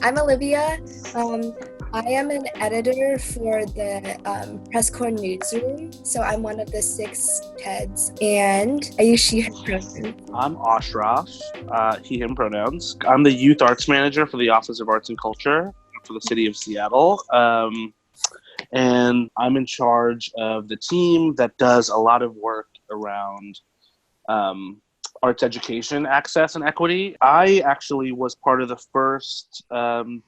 I'm Olivia. I am an editor for the Press Corps newsroom, so I'm one of the 6 TEDs, and I use she, her pronouns. I'm Ashraf, he, him pronouns. I'm the youth arts manager for the Office of Arts and Culture for the city of Seattle. And I'm in charge of the team that does a lot of work around arts education, access, and equity. I actually was part of the first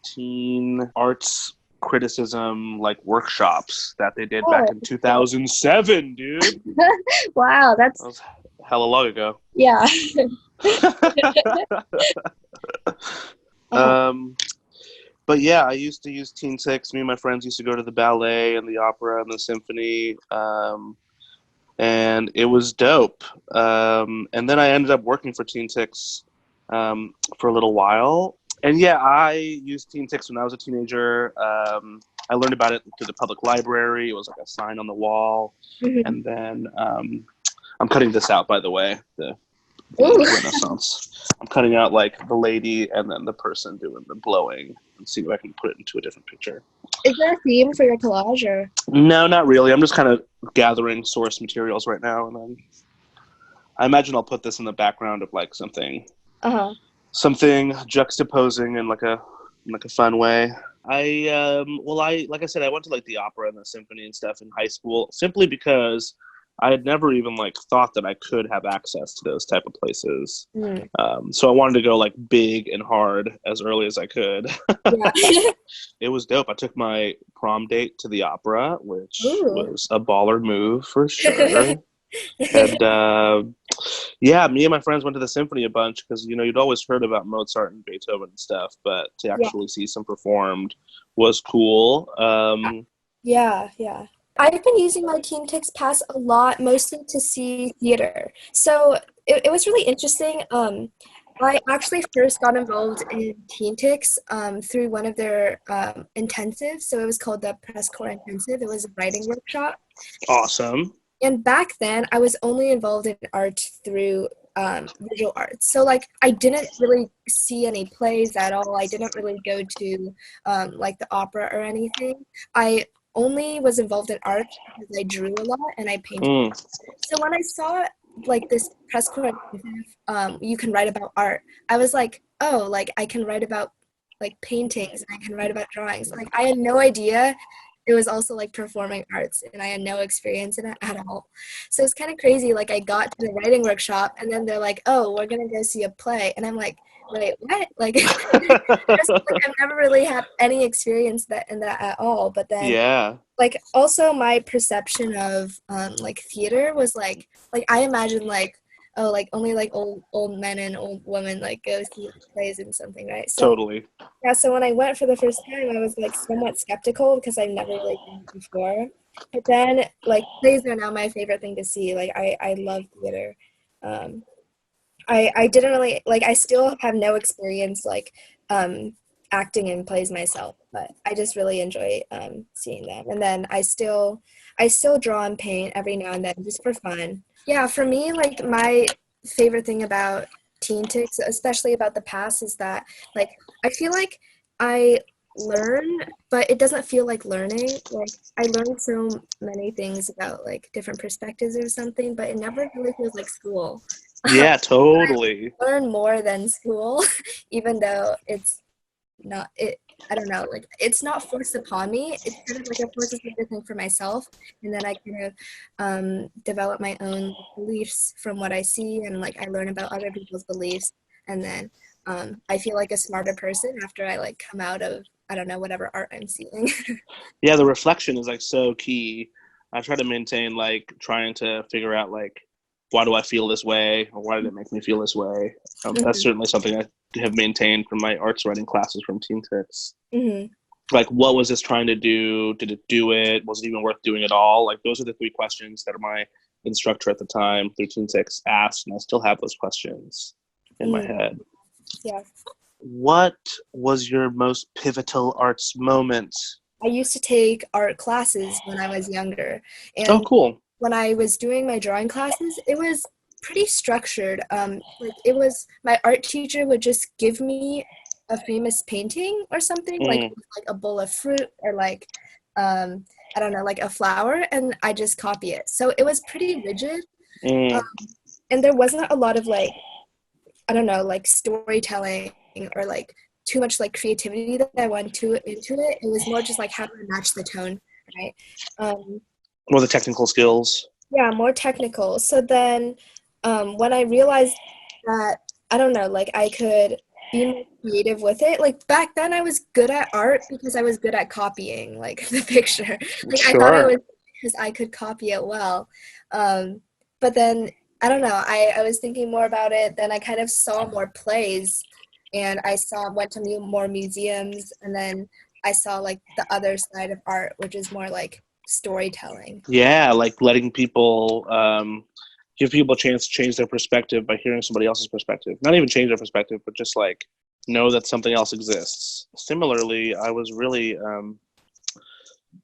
teen arts criticism workshops that they did back in 2007, dude. Wow, That was hella long ago. Yeah. But yeah, I used to use TeenTix. Me and my friends used to go to the ballet and the opera and the symphony. And it was dope. And then I ended up working for TeenTix for a little while. And yeah, I used TeenTix when I was a teenager. I learned about it through the public library. It was like a sign on the wall. Mm-hmm. And then I'm cutting this out, by the way, the Renaissance. I'm cutting out the lady and then the person doing the blowing and see if I can put it into a different picture. Is there a theme for your collage? Or? No, not really. I'm just kind of gathering source materials right now, and then I imagine I'll put this in the background of something juxtaposing in a fun way. I like I said, I went to the opera and the symphony and stuff in high school simply because I had never even thought that I could have access to those type of places. So I wanted to go big and hard as early as I could. Yeah. It was dope. I took my prom date to the opera, which was a baller move for sure. And yeah, me and my friends went to the symphony a bunch because you'd always heard about Mozart and Beethoven and stuff, but to actually see some performed was cool. Yeah. I've been using my TeenTix pass a lot, mostly to see theater. So it was really interesting. I actually first got involved in TeenTix through one of their intensives. So it was called the Press Corps Intensive. It was a writing workshop. Awesome. And back then, I was only involved in art through visual arts. So I didn't really see any plays at all. I didn't really go to the opera or anything. I only was involved in art because I drew a lot and I painted. So when I saw this press corps, you can write about art, I was like, oh, I can write about paintings and I can write about drawings. I had no idea it was also performing arts, and I had no experience in it at all. So it's kind of crazy. I got to the writing workshop and then they're like, oh, we're gonna go see a play, and I'm like, wait, what? I've never really had any experience in that at all. But then, yeah, also my perception of theater was I imagine only old men and old women go see plays and something, right? So, totally. Yeah. So when I went for the first time, I was somewhat skeptical because I've never really done it before. But then plays are now my favorite thing to see. I love theater. I didn't really I still have no experience acting in plays myself, but I just really enjoy seeing them. And then I still draw and paint every now and then just for fun. Yeah, for me, my favorite thing about TeenTix, especially about the past, is that I feel I learn, but it doesn't feel like learning. I learned so many things about different perspectives or something, but it never really feels like school. Yeah, totally. I learn more than school, even though it's not it. I don't know, it's not forced upon me. It's kind of it forces me to think for myself, and then I kind of develop my own beliefs from what I see, and I learn about other people's beliefs, and then I feel like a smarter person after I come out of, I don't know, whatever art I'm seeing. Yeah, the reflection is so key. I try to maintain trying to figure out why do I feel this way, or why did it make me feel this way? That's certainly something I have maintained from my arts writing classes from TeenTix. What was this trying to do? Did it do it? Was it even worth doing at all? Those are the 3 questions that my instructor at the time through TeenTix asked, and I still have those questions in my head. Yeah. What was your most pivotal arts moment? I used to take art classes when I was younger. And oh, cool. When I was doing my drawing classes, it was pretty structured. It was, my art teacher would just give me a famous painting or something, like Mm, with, like a bowl of fruit or like I don't know, like a flower, and I just copy it. So it was pretty rigid, um, mm. and there wasn't a lot of like I don't know, like storytelling or like too much like creativity that I went to into it. It was more just like how to match the tone, right? Um, More the technical skills. yeah, more technical. So then when I realized that, I don't know, like I could be more creative with it, like back then I was good at art because I was good at copying like the picture. Like I thought I Sure. was because I could copy it well. Um, but then I don't know, I was thinking more about it, then I kind of saw more plays and went to more museums, and then I saw like the other side of art, which is more like storytelling. Yeah, like letting people give people a chance to change their perspective by hearing somebody else's perspective. Not even change their perspective, but just like know that something else exists. Similarly,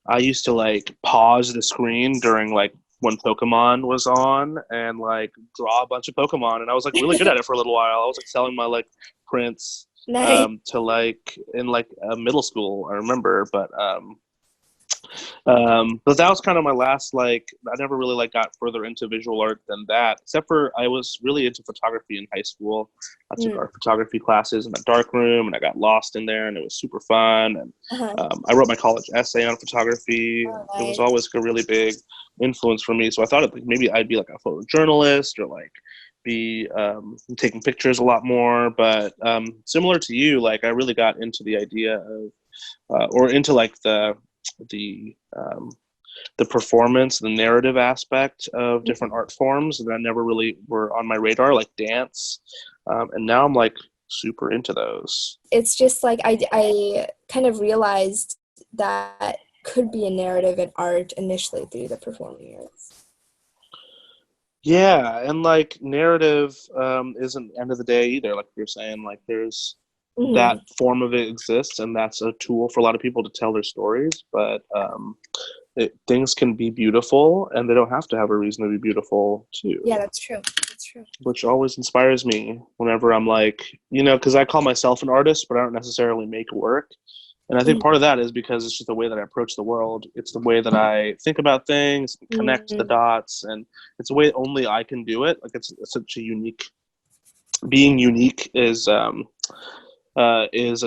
I used to like pause the screen during like when Pokemon was on and like draw a bunch of Pokemon, and I was like really good at it for a little while. I was like selling my like prints Nice. to like in like middle school, I remember, but that was kind of my last like. I never really like got further into visual art than that, except for I was really into photography in high school. I took Mm. art photography classes in the dark room, and I got lost in there, and it was super fun. And Uh-huh. I wrote my college essay on photography. Oh, It was nice. always a really big influence for me. So I thought like, maybe I'd be like a photojournalist or like be taking pictures a lot more. But similar to you, like I really got into the idea of or into like the um, the performance, the narrative aspect of different art forms that never really were on my radar, like dance. And now I'm like super into those. It's just like I kind of realized that could be a narrative in art initially through the performing arts. Yeah, and like narrative isn't end of the day either. Like you're saying, like there's that Hmm. form of it exists, and that's a tool for a lot of people to tell their stories. But things can be beautiful, and they don't have to have a reason to be beautiful Yeah, too. that's true. That's true. Which always inspires me whenever I'm like, because I call myself an artist, but I don't necessarily make work. And I think part Hmm. of that is because it's just the way that I approach the world. It's the way that I think about things, connect the Hmm. dots, and it's a way only I can do it. Like it's such a unique. Being unique is an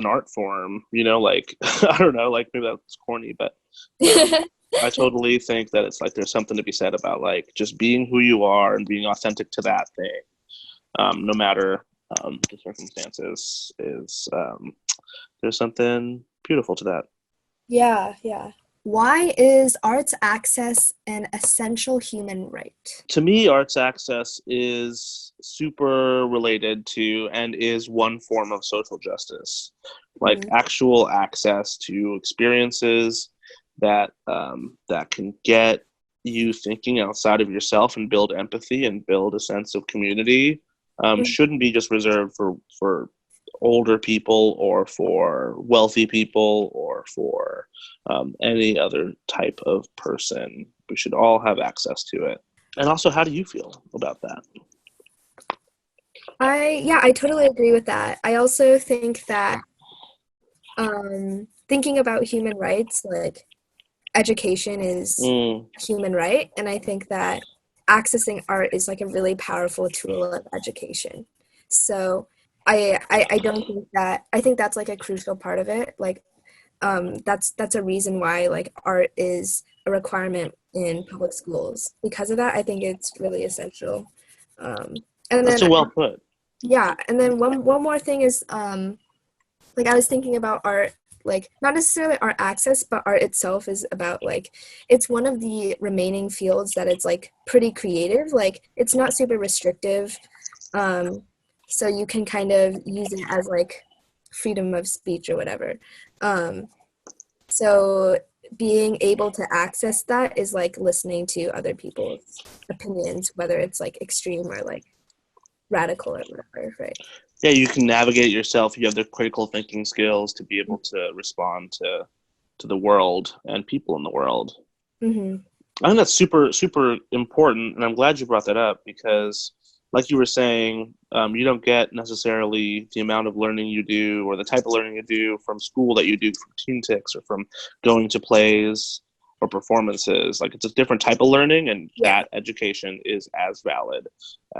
art form. Like I don't know, like maybe that's corny, but um, I totally think that it's like there's something to be said about like just being who you are and being authentic to that thing, no matter the circumstances. There's something beautiful to that. Yeah, yeah. Why is arts access an essential human right? To me, arts access is super related to and is one form of social justice, like Hmm. actual access to experiences that can get you thinking outside of yourself and build empathy and build a sense of community. Shouldn't be just reserved for older people or for wealthy people or for any other type of person. We should all have access to it. And also, how do you feel about that? I totally agree with that. I also think that thinking about human rights, like education is Mm, a human right, and I think that accessing art is like a really powerful tool of education. So I don't think that I think that's like a crucial part of it. Like that's a reason why like art is a requirement in public schools. Because of that, I think it's really essential. And that's then a well put. yeah, and then one more thing is like I was thinking about art, like not necessarily art access, but art itself is about like it's one of the remaining fields that it's like pretty creative. Like it's not super restrictive. Um, so you can kind of use it as like freedom of speech or whatever. Um, so being able to access that is like listening to other people's opinions, whether it's like extreme or like radical or whatever, right? Yeah, you can navigate yourself. You have the critical thinking skills to be able to respond to the world and people in the world. Mm-hmm. I think that's super super important, and I'm glad you brought that up because like you were saying, you don't get necessarily the amount of learning you do or the type of learning you do from school that you do from TeenTix or from going to plays or performances. Like, it's a different type of learning, and that education is as valid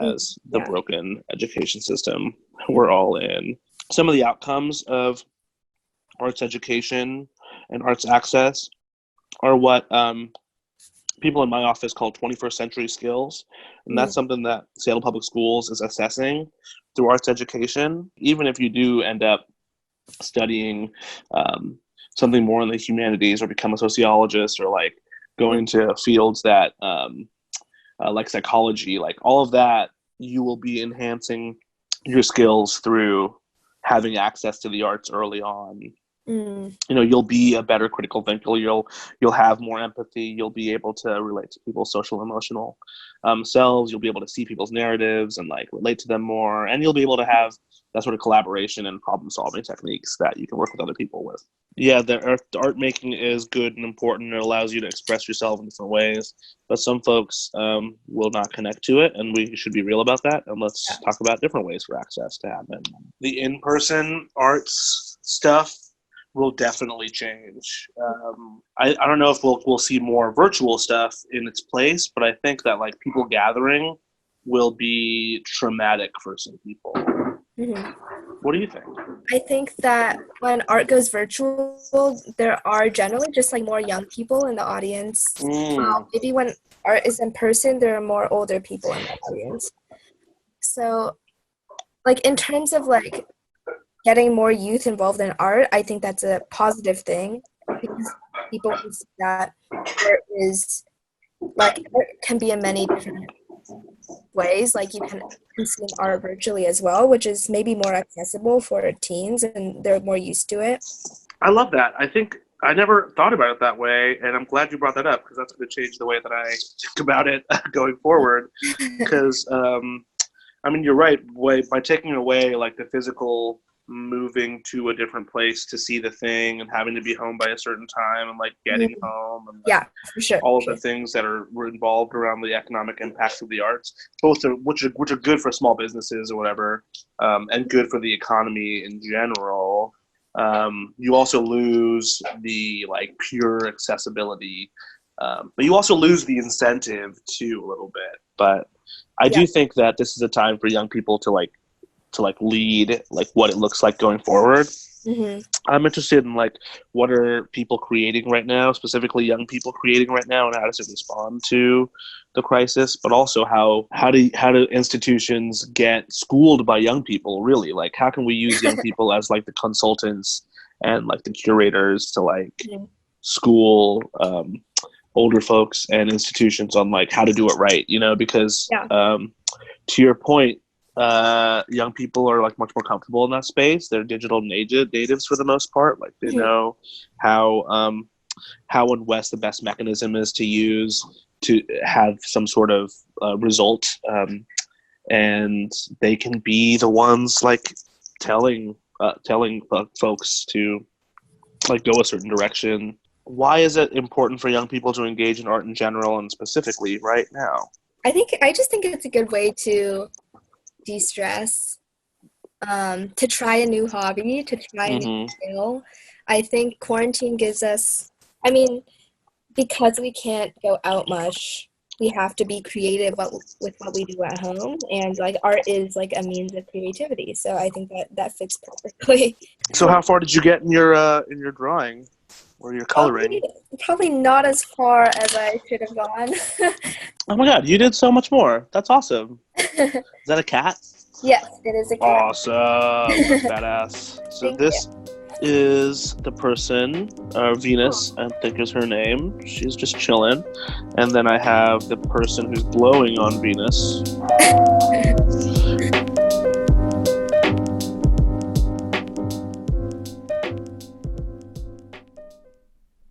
as the broken education system we're all in. Some of the outcomes of arts education and arts access are what people in my office call 21st century skills. And that's something that Seattle Public Schools is assessing through arts education. Even if you do end up studying something more in the humanities or become a sociologist, or like going to fields that like psychology, like all of that, you will be enhancing your skills through having access to the arts early on. You know, you'll be a better critical thinker. You'll have more empathy. You'll be able to relate to people's social, emotional selves. You'll be able to see people's narratives and like relate to them more. And you'll be able to have that sort of collaboration and problem solving techniques that you can work with other people with. Yeah, the art making is good and important. It allows you to express yourself in different ways. But some folks will not connect to it, and we should be real about that. And let's talk about different ways for access to happen. The in-person arts stuff will definitely change. I don't know if we'll see more virtual stuff in its place, but I think that like people gathering will be traumatic for some people. What do you think? I think that when art goes virtual, there are generally just like more young people in the audience. Maybe when art is in person, there are more older people in the audience. So like in terms of like getting more youth involved in art, I think that's a positive thing, because people can see that art is like, art can be in many different ways. Like you can consume art virtually as well, which is maybe more accessible for teens and they're more used to it. I love that. I think I never thought about it that way, and I'm glad you brought that up, because that's going to change the way that I think about it going forward. Because I mean, you're right. By taking away like the physical moving to a different place to see the thing and having to be home by a certain time and like getting home and for sure, all of the things that were involved around the economic impacts of the arts, both which are good for small businesses or whatever, and good for the economy in general. You also lose the like pure accessibility, but you also lose the incentive too a little bit. But I do think that this is a time for young people to lead like what it looks like going forward. I'm interested in like what are people creating right now, specifically young people creating right now, and how does it respond to the crisis, but also how do institutions get schooled by young people, really? Like how can we use young people as like the consultants and like the curators to like school older folks and institutions on like how to do it right, you know, because to your point, young people are like much more comfortable in that space. They're digital natives for the most part. Like they know how and what's the best mechanism is to use to have some sort of result, and they can be the ones like telling folks to like go a certain direction. Why is it important for young people to engage in art in general and specifically right now? I just think it's a good way to de-stress, to try a new hobby, to try a new skill. I think quarantine gives us, I mean, because we can't go out much, we have to be creative with what we do at home, and like art is like a means of creativity. So I think that fits perfectly. So how far did you get in your drawing or your coloring? Probably not as far as I should have gone. Oh my god, you did so much more. That's awesome. Is that a cat? Yes, it is a cat. Awesome. That's badass. So this is the person, Venus, I think is her name. She's just chilling. And then I have the person who's blowing on Venus.